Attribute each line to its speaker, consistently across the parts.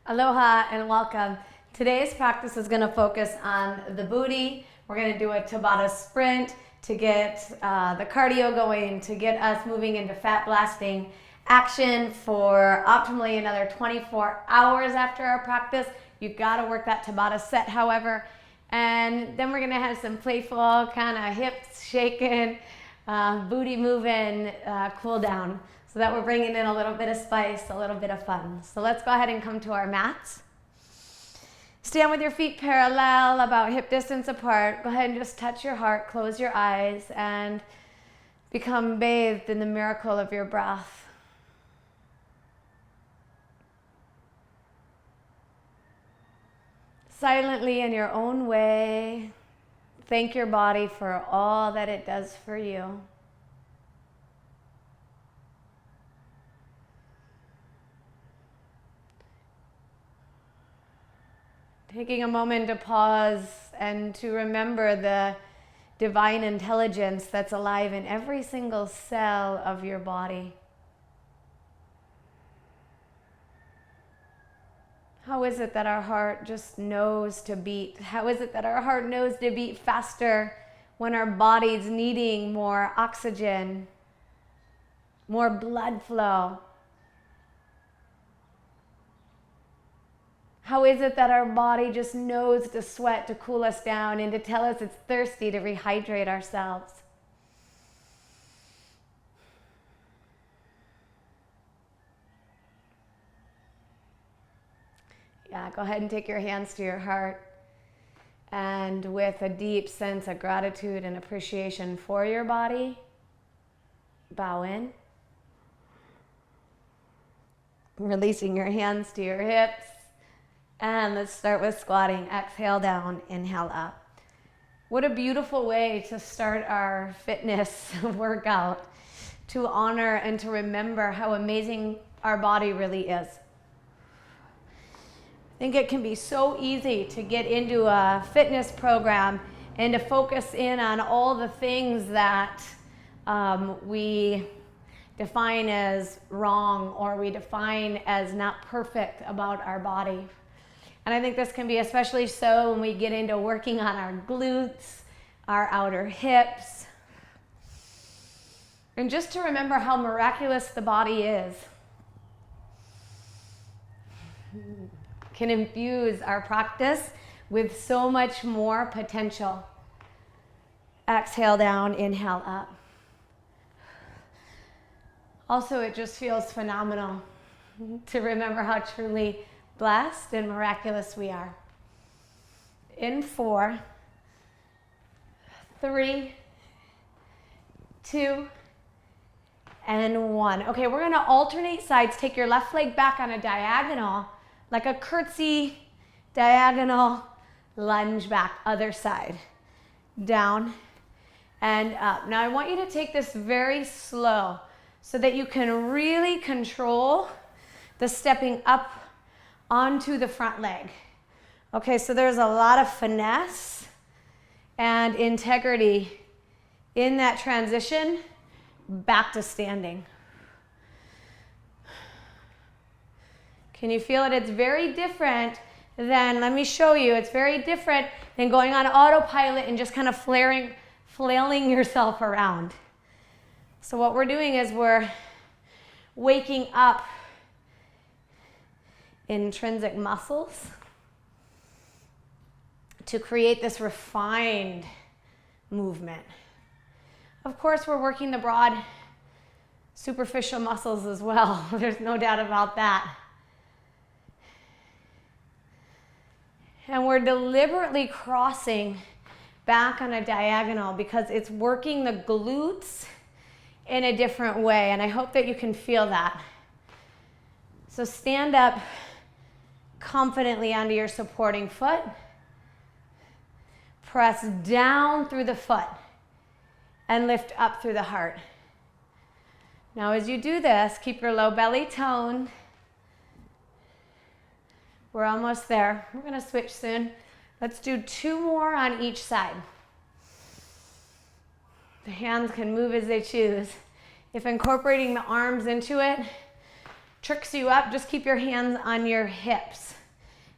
Speaker 1: Aloha and welcome. Today's practice is going to focus on the booty. We're going to do a Tabata sprint to get the cardio going, to get us moving into fat blasting action for optimally another 24 hours after our practice. You've got to work that Tabata set, however. And then we're going to have some playful kind of hips shaking, booty moving, cool down, so that we're bringing in a little bit of spice, a little bit of fun. So let's go ahead and come to our mats. Stand with your feet parallel, about hip distance apart. Go ahead and just touch your heart, close your eyes, and become bathed in the miracle of your breath. Silently, in your own way, thank your body for all that it does for you. Taking a moment to pause and to remember the divine intelligence that's alive in every single cell of your body. How is it that our heart just knows to beat? How is it that our heart knows to beat faster when our body's needing more oxygen, more blood flow? How is it that our body just knows to sweat to cool us down and to tell us it's thirsty to rehydrate ourselves? Yeah, go ahead and take your hands to your heart, and with a deep sense of gratitude and appreciation for your body, bow in. Releasing your hands to your hips. And let's start with squatting. Exhale down, inhale up. What a beautiful way to start our fitness workout, to honor and to remember how amazing our body really is. I think it can be so easy to get into a fitness program and to focus in on all the things that we define as wrong or we define as not perfect about our body. And I think this can be especially so when we get into working on our glutes, our outer hips. And just to remember how miraculous the body is can infuse our practice with so much more potential. Exhale down, inhale up. Also, it just feels phenomenal to remember how truly blessed and miraculous we are. In 4, 3, 2, and 1. Okay, we're gonna alternate sides. Take your left leg back on a diagonal, like a curtsy, diagonal, lunge back, other side. Down and up. Now I want you to take this very slow so that you can really control the stepping up onto the front leg. Okay, so there's a lot of finesse and integrity in that transition back to standing. Can you feel it? It's very different than, let me show you, it's very different than going on autopilot and just kind of flailing yourself around. So what we're doing is we're waking up intrinsic muscles to create this refined movement. Of course, we're working the broad superficial muscles as well. There's no doubt about that. And we're deliberately crossing back on a diagonal because it's working the glutes in a different way. And I hope that you can feel that. So stand up confidently onto your supporting foot. Press down through the foot and lift up through the heart. Now as you do this, keep your low belly toned. We're almost there. We're gonna switch soon. Let's do 2 more on each side. The hands can move as they choose. If incorporating the arms into it, tricks you up, just keep your hands on your hips.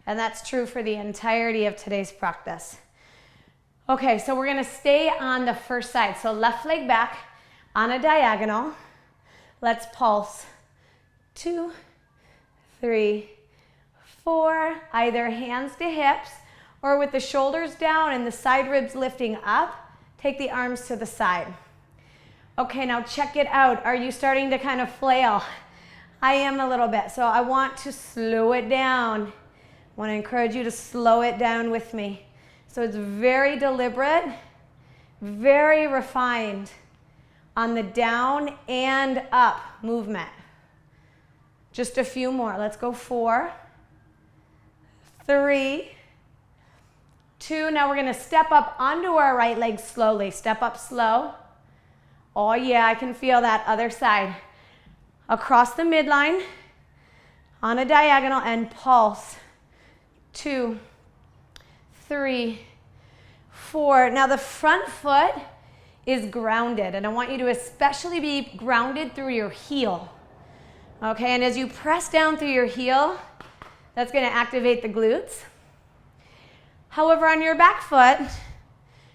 Speaker 1: And that's true for the entirety of today's practice. Okay, so we're gonna stay on the first side. So left leg back on a diagonal. Let's pulse. 2, 3, 4. Either hands to hips or with the shoulders down and the side ribs lifting up, take the arms to the side. Okay, now check it out. Are you starting to kind of flail? I am a little bit, so I want to slow it down. I want to encourage you to slow it down with me. So it's very deliberate, very refined on the down and up movement. Just a few more. Let's go 4, 3, 2. Now we're going to step up onto our right leg slowly. Step up slow. Oh yeah, I can feel that other side. Across the midline, on a diagonal, and pulse. 2, 3, 4. Now the front foot is grounded, and I want you to especially be grounded through your heel. Okay, and as you press down through your heel, that's going to activate the glutes. However, on your back foot,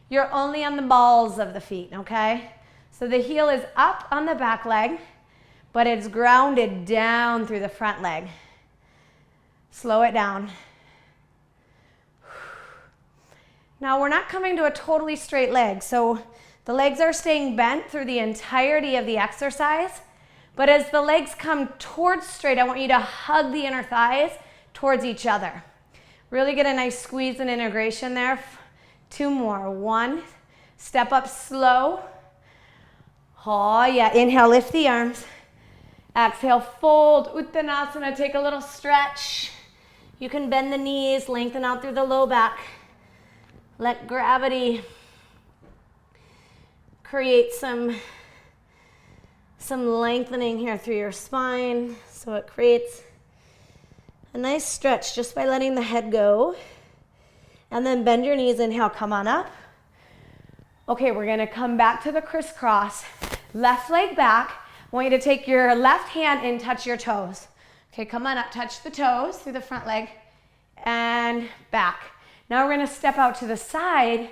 Speaker 1: you're only on the balls of the feet, okay? So the heel is up on the back leg, but it's grounded down through the front leg. Slow it down. Now we're not coming to a totally straight leg, so the legs are staying bent through the entirety of the exercise, but as the legs come towards straight, I want you to hug the inner thighs towards each other. Really get a nice squeeze and integration there. 2 more. 1, step up slow. Oh yeah, inhale, lift the arms. Exhale, fold, Uttanasana, take a little stretch. You can bend the knees, lengthen out through the low back. Let gravity create some lengthening here through your spine. So it creates a nice stretch just by letting the head go. And then bend your knees, inhale, come on up. Okay, we're gonna come back to the crisscross. Left leg back. I want you to take your left hand and touch your toes. Okay, come on up, touch the toes through the front leg and back. Now we're gonna step out to the side,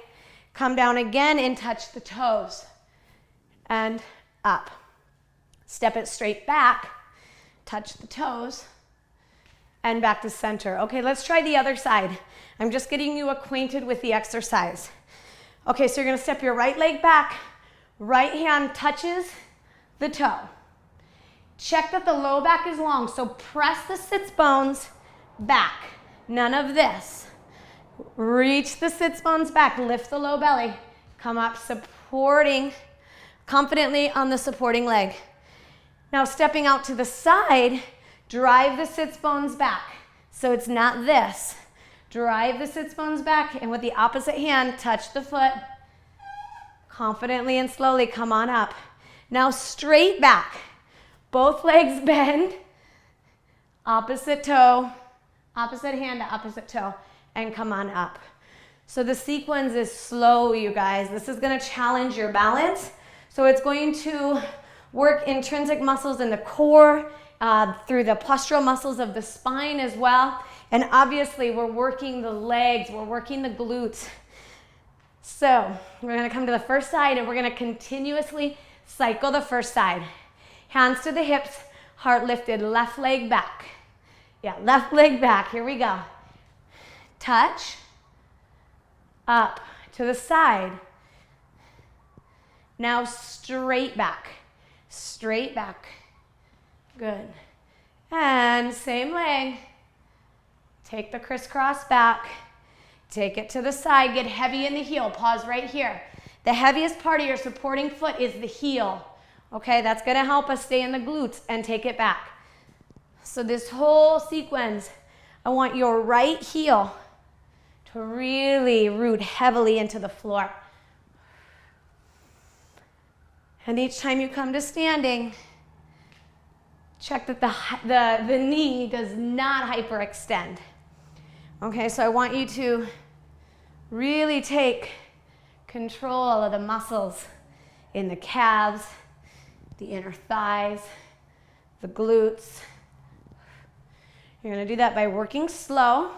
Speaker 1: come down again and touch the toes and up. Step it straight back, touch the toes and back to center. Okay, let's try the other side. I'm just getting you acquainted with the exercise. Okay, so you're gonna step your right leg back, right hand touches the toe. Check that the low back is long, so press the sits bones back. None of this. Reach the sits bones back, lift the low belly. Come up, supporting confidently on the supporting leg. Now stepping out to the side, drive the sits bones back. So it's not this. Drive the sits bones back, and with the opposite hand, touch the foot. Confidently and slowly come on up. Now straight back. Both legs bend. Opposite toe, opposite hand to opposite toe, and come on up. So the sequence is slow, you guys. This is gonna challenge your balance. So it's going to work intrinsic muscles in the core, through the postural muscles of the spine as well. And obviously we're working the legs, we're working the glutes. So we're gonna come to the first side and we're gonna continuously cycle the first side. Hands to the hips, heart lifted, left leg back. Yeah, left leg back, here we go. Touch, up, to the side. Now straight back, straight back. Good. And same leg. Take the crisscross back. Take it to the side, get heavy in the heel, pause right here. The heaviest part of your supporting foot is the heel. Okay, that's gonna help us stay in the glutes and take it back. So this whole sequence, I want your right heel to really root heavily into the floor. And each time you come to standing, check that the knee does not hyperextend. Okay, so I want you to really take control of the muscles in the calves, the inner thighs, the glutes, You're gonna do that by working slow,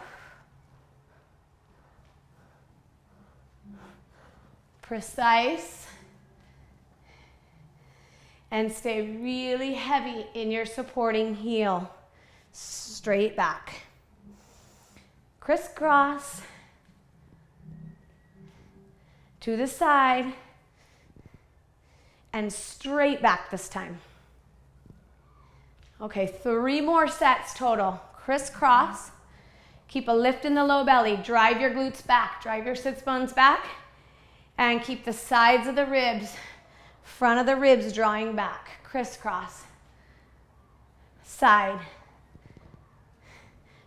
Speaker 1: precise, and stay really heavy in your supporting heel. Straight back. Crisscross. To the side. And straight back this time. Okay, 3 more sets total. Crisscross. Keep a lift in the low belly. Drive your glutes back. Drive your sits bones back. And keep the sides of the ribs, front of the ribs drawing back. Crisscross. Side.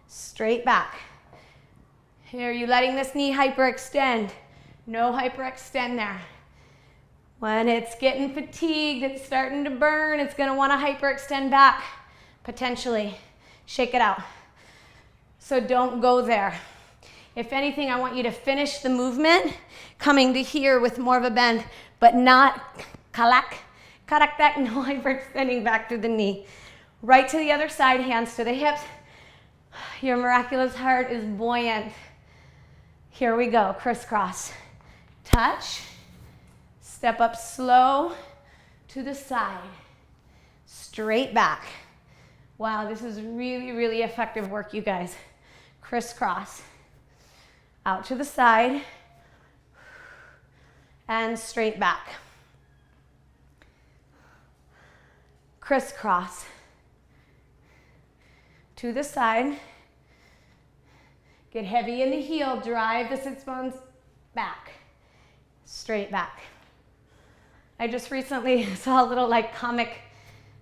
Speaker 1: Straight back. Here, are you letting this knee hyperextend? No hyperextend there. When it's getting fatigued, it's starting to burn, it's gonna wanna hyperextend back, potentially. Shake it out. So don't go there. If anything, I want you to finish the movement coming to here with more of a bend, but not karak, no hyperextending back through the knee. Right to the other side, hands to the hips. Your miraculous heart is buoyant. Here we go, crisscross. Touch, step up slow to the side, straight back. Wow, this is really, really effective work, you guys. Crisscross, out to the side, and straight back. Crisscross, to the side. Get heavy in the heel, drive the sits bones back, straight back. I just recently saw a little like comic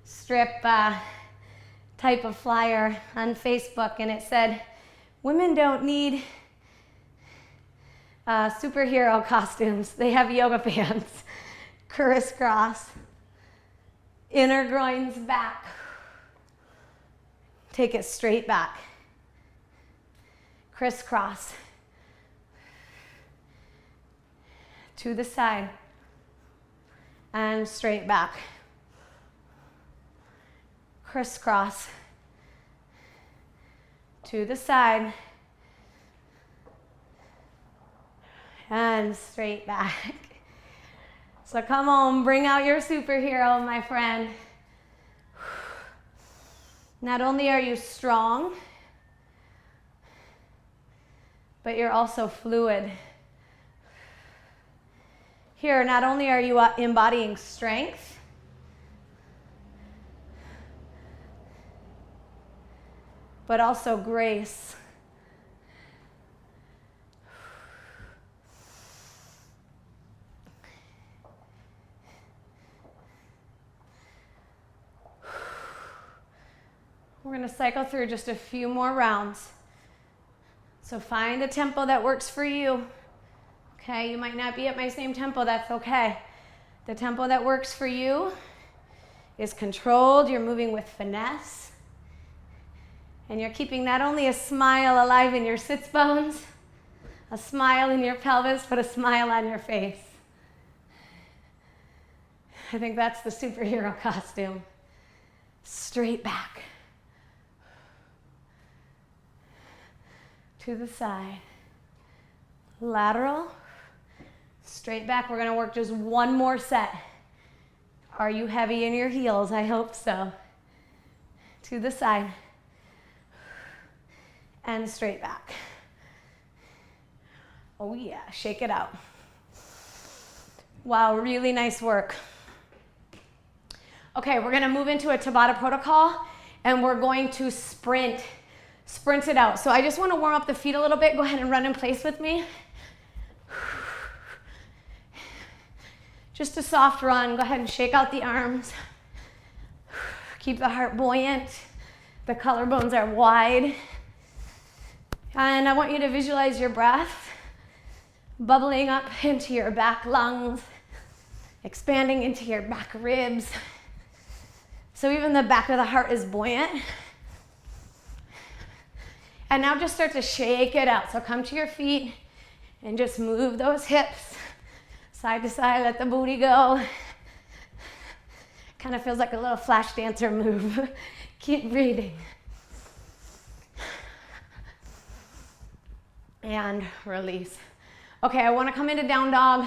Speaker 1: strip type of flyer on Facebook, and it said, women don't need superhero costumes. They have yoga pants. Crisscross, inner groins back. Take it straight back. Crisscross. To the side. And straight back. Crisscross. To the side. And straight back. So come on, bring out your superhero, my friend. Not only are you strong, but you're also fluid. Here, not only are you embodying strength, but also grace. We're going to cycle through just a few more rounds. So find a tempo that works for you. Okay, you might not be at my same tempo, that's okay. The tempo that works for you is controlled, you're moving with finesse, and you're keeping not only a smile alive in your sits bones, a smile in your pelvis, but a smile on your face. I think that's the superhero costume. Straight back. To the side. Lateral. Straight back. We're going to work just one more set. Are you heavy in your heels? I hope so. To the side. And straight back. Oh yeah, shake it out. Wow, really nice work. Okay, we're going to move into a Tabata protocol, and we're going to sprint it out. So I just want to warm up the feet a little bit. Go ahead and run in place with me. Just a soft run. Go ahead and shake out the arms. Keep the heart buoyant. The collarbones are wide. And I want you to visualize your breath bubbling up into your back lungs, expanding into your back ribs. So even the back of the heart is buoyant. And now just start to shake it out. So come to your feet and just move those hips side to side, let the booty go. Kind of feels like a little flash dancer move. Keep breathing. and release. Okay, I want to come into down dog.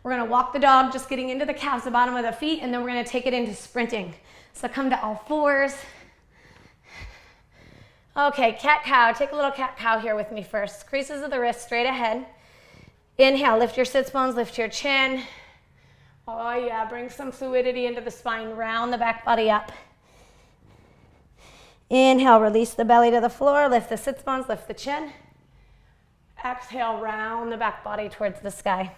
Speaker 1: We're going to walk the dog, just getting into the calves, the bottom of the feet, and then we're going to take it into sprinting. So come to all fours. Okay, cat-cow. Take a little cat-cow here with me first. Creases of the wrist straight ahead. Inhale, lift your sits bones, lift your chin. Oh yeah, bring some fluidity into the spine, round the back body up. Inhale, release the belly to the floor, lift the sits bones, lift the chin. Exhale, round the back body towards the sky.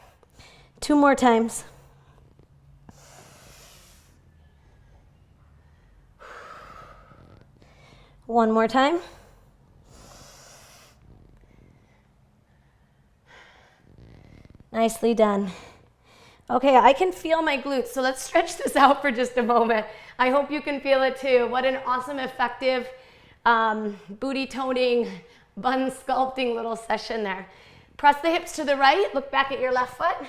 Speaker 1: 2 more times. One more time. Nicely done. Okay, I can feel my glutes, so let's stretch this out for just a moment. I hope you can feel it too. What an awesome, effective booty toning, bun sculpting little session there. Press the hips to the right, look back at your left foot.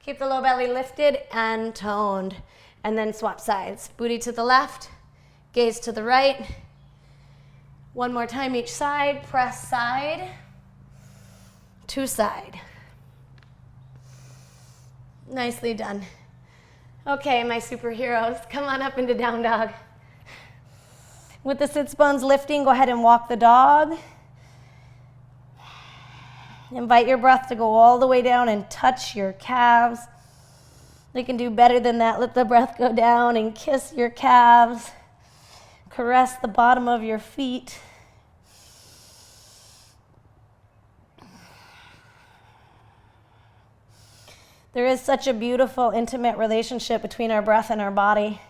Speaker 1: Keep the low belly lifted and toned. And then swap sides. Booty to the left, gaze to the right. One more time each side. Press side to side. Nicely done. Okay, my superheroes, come on up into down dog. With the sits bones lifting, go ahead and walk the dog. Invite your breath to go all the way down and touch your calves. You can do better than that. Let the breath go down and kiss your calves. Caress the bottom of your feet. There is such a beautiful, intimate relationship between our breath and our body.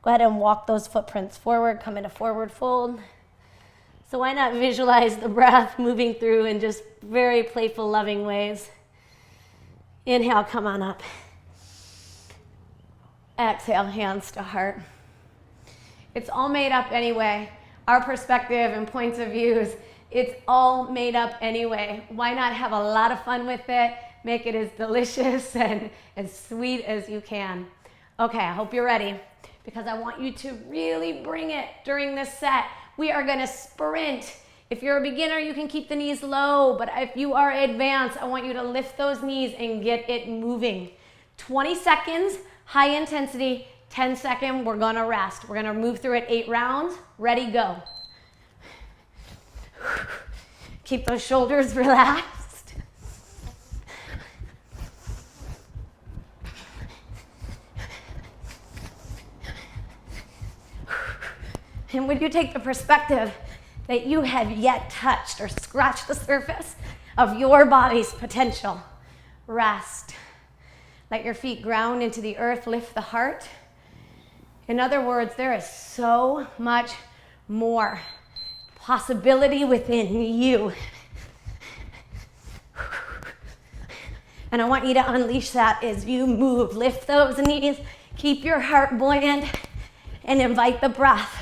Speaker 1: Go ahead and walk those footprints forward, come into forward fold. So why not visualize the breath moving through in just very playful, loving ways. Inhale, come on up. Exhale, hands to heart. It's all made up anyway. Our perspective and points of views, it's all made up anyway. Why not have a lot of fun with it? Make it as delicious and as sweet as you can. Okay, I hope you're ready because I want you to really bring it during this set. We are gonna sprint. If you're a beginner, you can keep the knees low, but if you are advanced, I want you to lift those knees and get it moving. 20 seconds, high intensity, 10 seconds, we're gonna rest. We're gonna move through it 8 rounds. Ready, go. Keep those shoulders relaxed. And would you take the perspective that you have yet touched or scratched the surface of your body's potential? Rest. Let your feet ground into the earth, lift the heart. In other words, there is so much more possibility within you. And I want you to unleash that as you move. Lift those knees, keep your heart buoyant, and invite the breath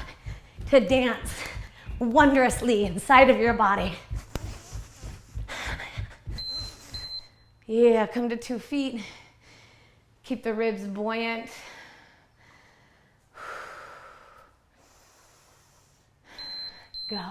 Speaker 1: to dance wondrously inside of your body. Yeah, come to 2 feet. Keep the ribs buoyant. Go.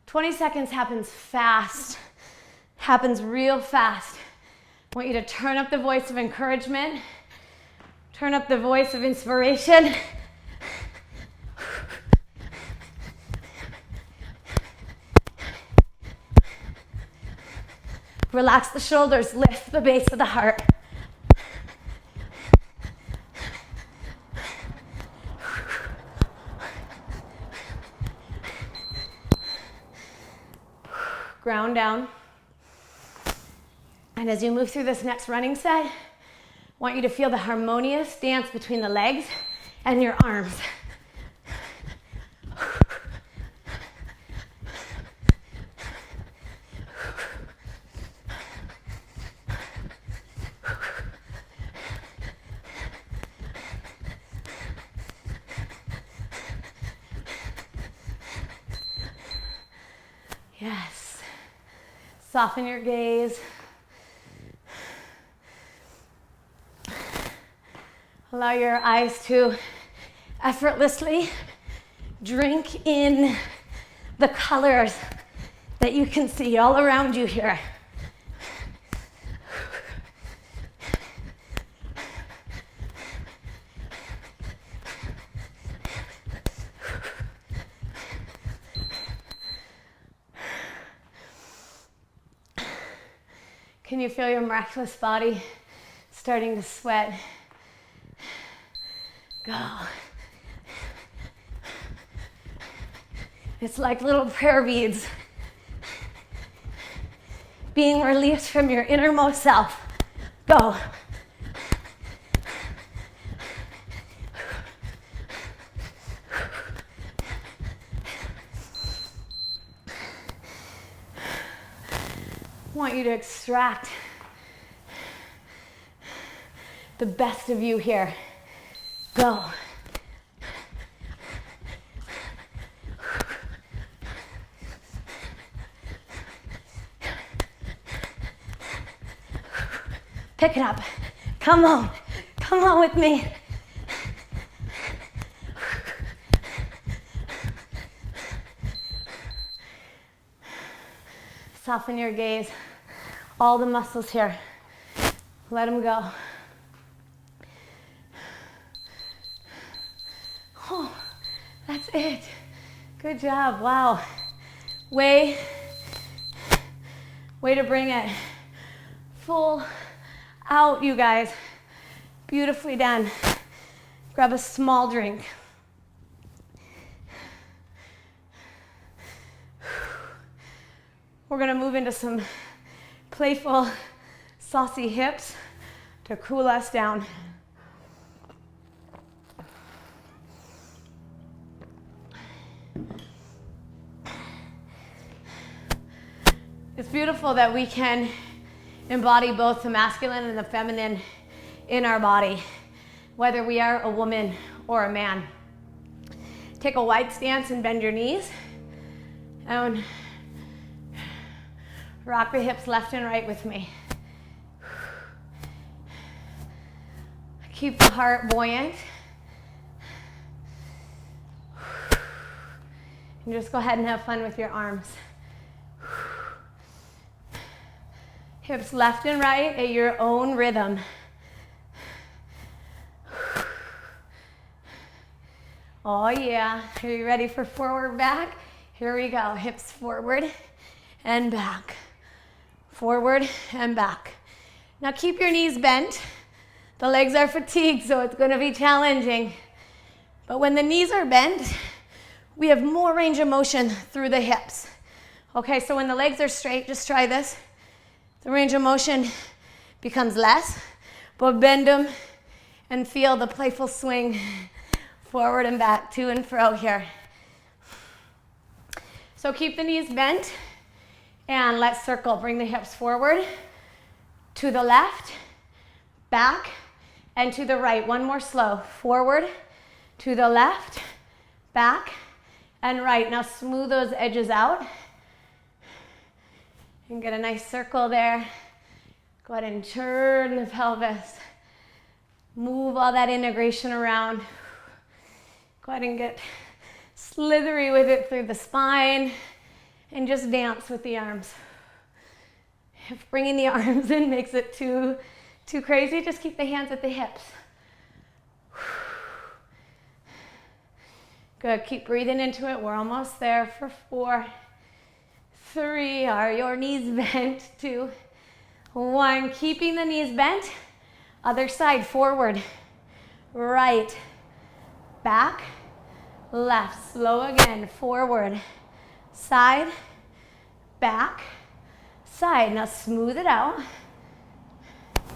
Speaker 1: 20 seconds happens fast, happens real fast. I want you to turn up the voice of encouragement, turn up the voice of inspiration. Relax the shoulders, lift the base of the heart. Ground down. And as you move through this next running set, I want you to feel the harmonious dance between the legs and your arms. Yes. Soften your gaze. Allow your eyes to effortlessly drink in the colors that you can see all around you here. Can you feel your miraculous body starting to sweat? Go. It's like little prayer beads being released from your innermost self. Go. I want you to extract the best of you here. Go. Pick it up. Come on. Come on with me. Soften your gaze. All the muscles here. Let them go. Oh, that's it. Good job. Wow. Way to bring it full out, you guys. Beautifully done. Grab a small drink. We're gonna move into some playful, saucy hips to cool us down. It's beautiful that we can embody both the masculine and the feminine in our body, whether we are a woman or a man. Take a wide stance and bend your knees. And rock the hips left and right with me. Keep the heart buoyant. And just go ahead and have fun with your arms. Hips left and right at your own rhythm. Oh yeah, are you ready for forward back? Here we go, hips forward and back. Forward and back. Now keep your knees bent. The legs are fatigued, so it's gonna be challenging. But when the knees are bent, we have more range of motion through the hips. Okay, so when the legs are straight, just try this. The range of motion becomes less, but bend them and feel the playful swing forward and back, to and fro here. So keep the knees bent and let's circle. Bring the hips forward, to the left, back, and to the right. One more slow. Forward, to the left, back, and right. Now smooth those edges out. And get a nice circle there. Go ahead and turn the pelvis. Move all that integration around. Go ahead and get slithery with it through the spine and just dance with the arms. If bringing the arms in makes it too crazy, just keep the hands at the hips. Good, keep breathing into it. We're almost there for 4, 3, are your knees bent? 2, 1, keeping the knees bent. Other side, forward, right, back, left. Slow again, forward, side, back, side. Now smooth it out. I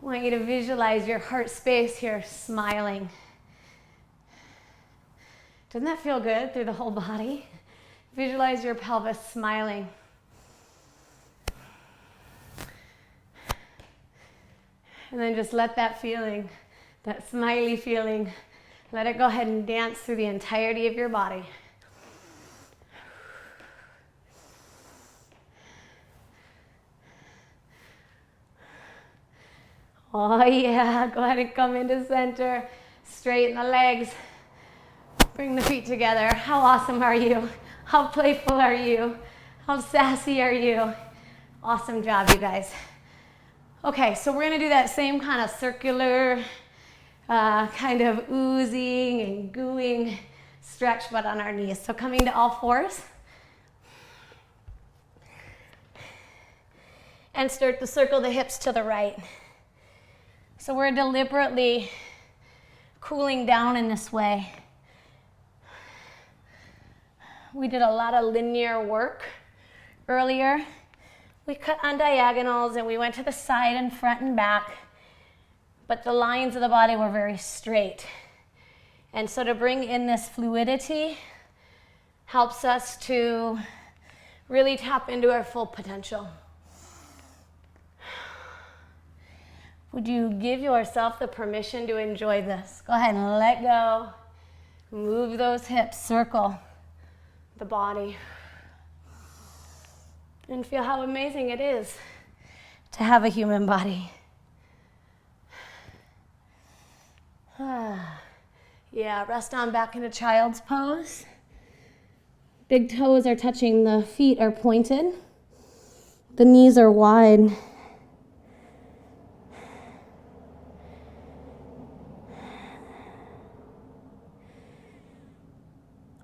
Speaker 1: want you to visualize your heart space here, smiling. Doesn't that feel good through the whole body? Visualize your pelvis smiling. And then just let that feeling, that smiley feeling, let it go ahead and dance through the entirety of your body. Oh yeah, go ahead and come into center. Straighten the legs. Bring the feet together. How awesome are you? How playful are you? How sassy are you? Awesome job, you guys. Okay, so we're gonna do that same kind of circular, kind of oozing and gooing stretch, but on our knees. So coming to all fours. And start to circle the hips to the right. So we're deliberately cooling down in this way. We did a lot of linear work earlier. We cut on diagonals and we went to the side and front and back, but the lines of the body were very straight. And so to bring in this fluidity helps us to really tap into our full potential. Would you give yourself the permission to enjoy this? Go ahead and let go. Move those hips, circle the body. And feel how amazing it is to have a human body. Yeah, rest on back into child's pose. Big toes are touching, the feet are pointed. The knees are wide.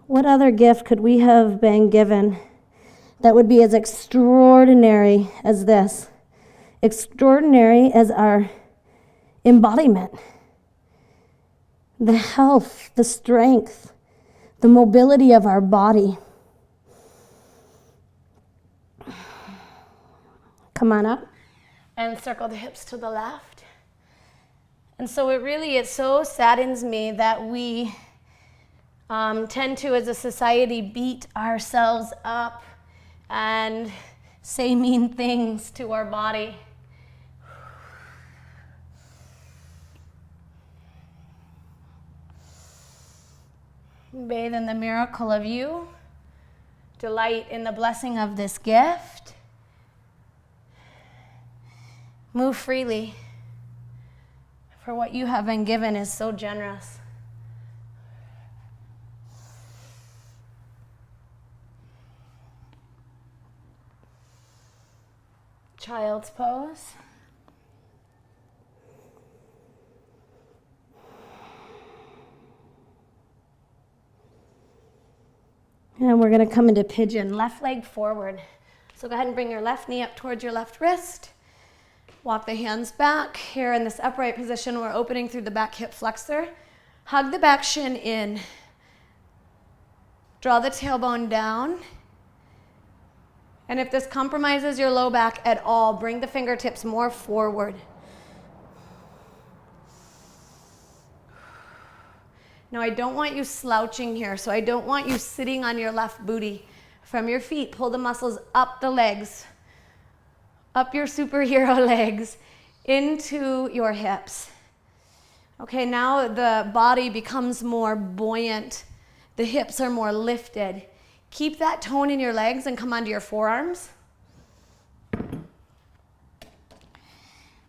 Speaker 1: What other gift could we have been given that would be as extraordinary as this? Extraordinary as our embodiment. The health, the strength, the mobility of our body. Come on up and circle the hips to the left. And so it so saddens me that we tend to, as a society, beat ourselves up and say mean things to our body. Bathe in the miracle of you. Delight in the blessing of this gift. Move freely, for what you have been given is so generous. Child's pose. And we're going to come into pigeon, left leg forward. So go ahead and bring your left knee up towards your left wrist. Walk the hands back. Here in this upright position, we're opening through the back hip flexor. Hug the back shin in. Draw the tailbone down. And if this compromises your low back at all, bring the fingertips more forward. Now, I don't want you slouching here, so I don't want you sitting on your left booty. From your feet, pull the muscles up the legs, up your superhero legs, into your hips. Okay, now the body becomes more buoyant. The hips are more lifted. Keep that tone in your legs and come onto your forearms.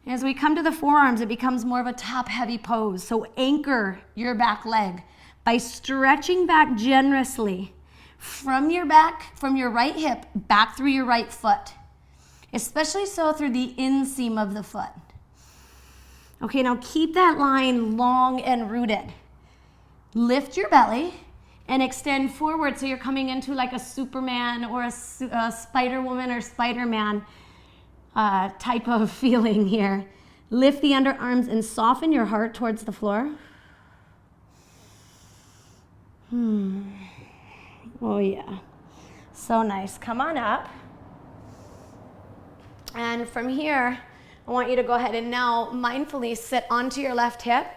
Speaker 1: As we come to the forearms, it becomes more of a top-heavy pose. So anchor your back leg by stretching back generously from your back, from your right hip, back through your right foot, especially so through the inseam of the foot. Okay, now keep that line long and rooted. Lift your belly and extend forward so you're coming into like a Superman or a Spider-Woman or Spider-Man type of feeling here. Lift the underarms and soften your heart towards the floor. Oh yeah, so nice. Come on up. And from here, I want you to go ahead and now mindfully sit onto your left hip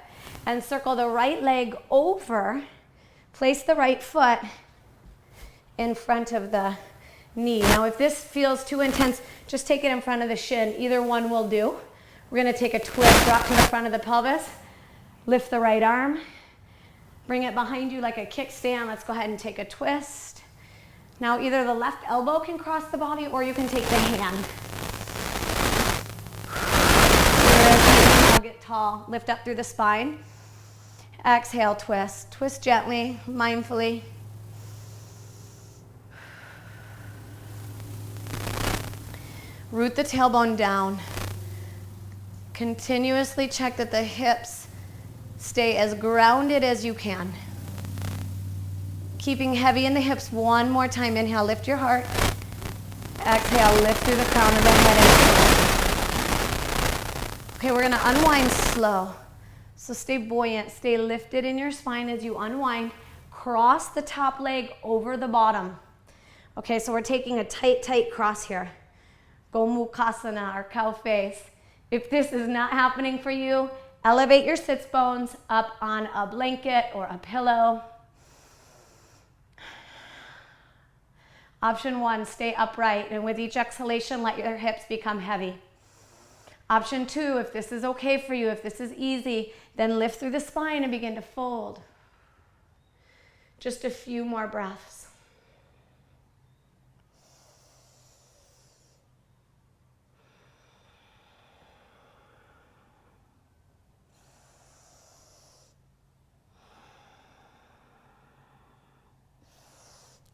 Speaker 1: and circle the right leg over. Place the right foot in front of the knee. Now, if this feels too intense, just take it in front of the shin. Either one will do. We're going to take a twist, drop to the front of the pelvis, lift the right arm, bring it behind you like a kickstand. Let's go ahead and take a twist. Now, either the left elbow can cross the body or you can take the hand. tall. Lift up through the spine. Exhale, twist. Twist gently, mindfully. Root the tailbone down. Continuously check that the hips stay as grounded as you can. Keeping heavy in the hips one more time. Inhale, lift your heart. Exhale, lift through the crown of the head. Okay, we're gonna unwind slow. So stay buoyant, stay lifted in your spine as you unwind. Cross the top leg over the bottom. Okay, so we're taking a tight, tight cross here. Gomukhasana, or cow face. If this is not happening for you, elevate your sits bones up on a blanket or a pillow. Option 1, stay upright, and with each exhalation, let your hips become heavy. Option 2, if this is okay for you, if this is easy, then lift through the spine and begin to fold. Just a few more breaths.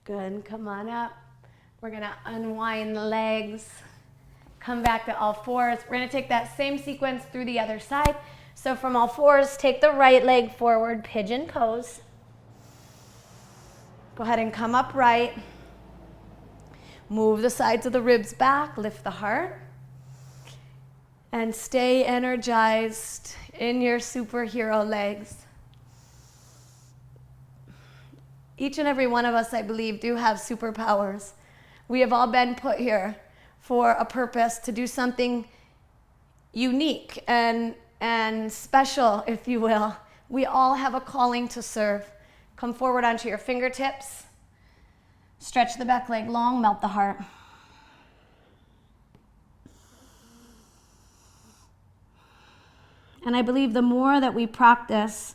Speaker 1: Good, come on up. We're gonna unwind the legs. Come back to all fours. We're gonna take that same sequence through the other side. So from all fours, take the right leg forward, pigeon pose. Go ahead and come upright. Move the sides of the ribs back, lift the heart. And stay energized in your superhero legs. Each and every one of us, I believe, do have superpowers. We have all been put here for a purpose, to do something unique and special, if you will. We all have a calling to serve. Come forward onto your fingertips. Stretch the back leg long, melt the heart. And I believe the more that we practice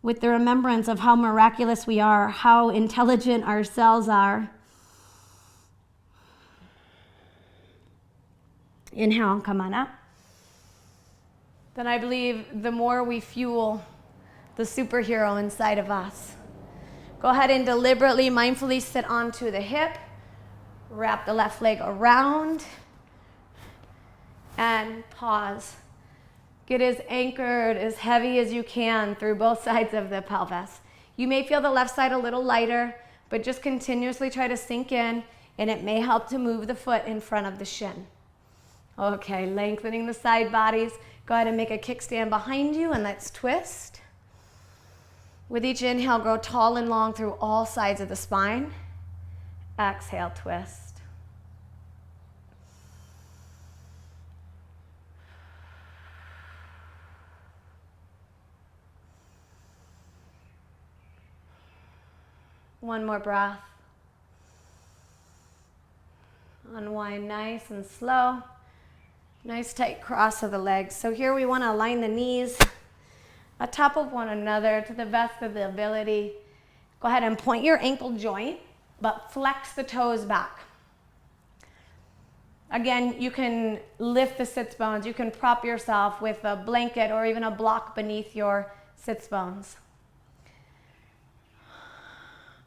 Speaker 1: with the remembrance of how miraculous we are, how intelligent our cells are. Inhale, come on up. Then I believe the more we fuel the superhero inside of us. Go ahead and deliberately, mindfully sit onto the hip. Wrap the left leg around. And pause. Get as anchored, as heavy as you can through both sides of the pelvis. You may feel the left side a little lighter, but just continuously try to sink in, and it may help to move the foot in front of the shin. Okay, lengthening the side bodies. Go ahead and make a kickstand behind you, and let's twist. With each inhale, grow tall and long through all sides of the spine. Exhale, twist. One more breath. Unwind nice and slow. Nice tight cross of the legs. So here we want to align the knees atop of one another to the best of the ability. Go ahead and point your ankle joint, but flex the toes back. Again, you can lift the sits bones. You can prop yourself with a blanket or even a block beneath your sits bones.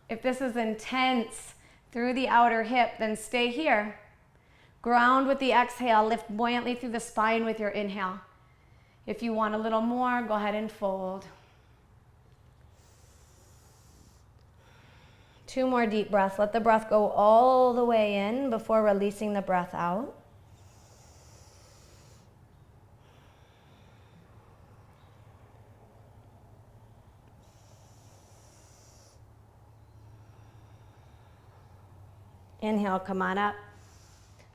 Speaker 1: If this is intense through the outer hip, then stay here. Ground with the exhale, lift buoyantly through the spine with your inhale. If you want a little more, go ahead and fold. 2 more deep breaths. Let the breath go all the way in before releasing the breath out. Inhale, come on up.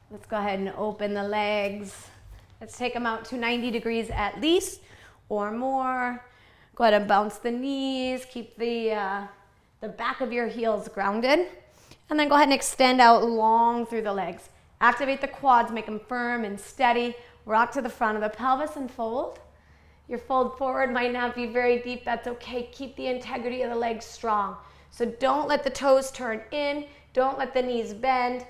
Speaker 1: Let's go ahead and open the legs. Let's take them out to 90 degrees at least or more. Go ahead and bounce the knees. Keep the back of your heels grounded. And then go ahead and extend out long through the legs. Activate the quads, make them firm and steady. Rock to the front of the pelvis and fold. Your fold forward might not be very deep. That's okay. Keep the integrity of the legs strong. So don't let the toes turn in. Don't let the knees bend.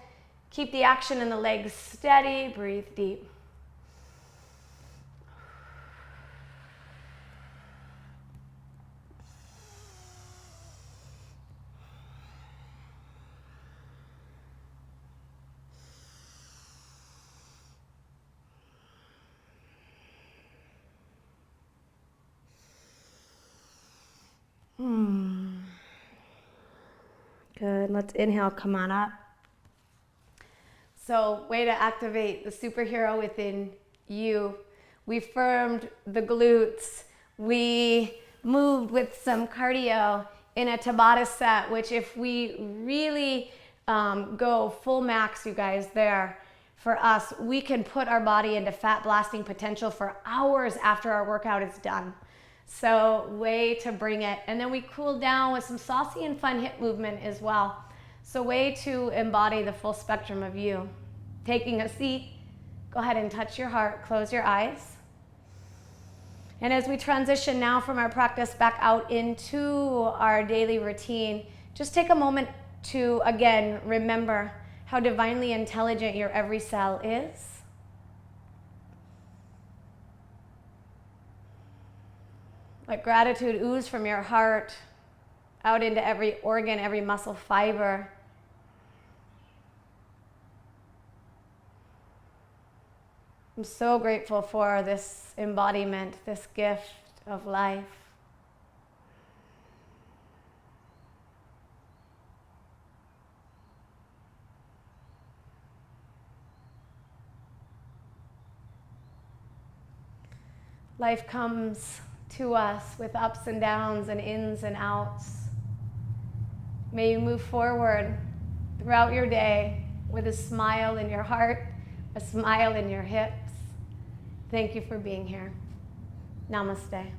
Speaker 1: Keep the action in the legs steady. Breathe deep. Good. Let's inhale, come on up. So, way to activate the superhero within you. We firmed the glutes. We moved with some cardio in a Tabata set, which if we really go full max, you guys, there for us, we can put our body into fat blasting potential for hours after our workout is done. So way to bring it. And then we cool down with some saucy and fun hip movement as well. So way to embody the full spectrum of you. Taking a seat, go ahead and touch your heart, close your eyes. And as we transition now from our practice back out into our daily routine, just take a moment to, again, remember how divinely intelligent your every cell is. Let gratitude ooze from your heart out into every organ, every muscle fiber. I'm so grateful for this embodiment, this gift of life. Life comes to us with ups and downs and ins and outs. May you move forward throughout your day with a smile in your heart, a smile in your hips. Thank you for being here. Namaste.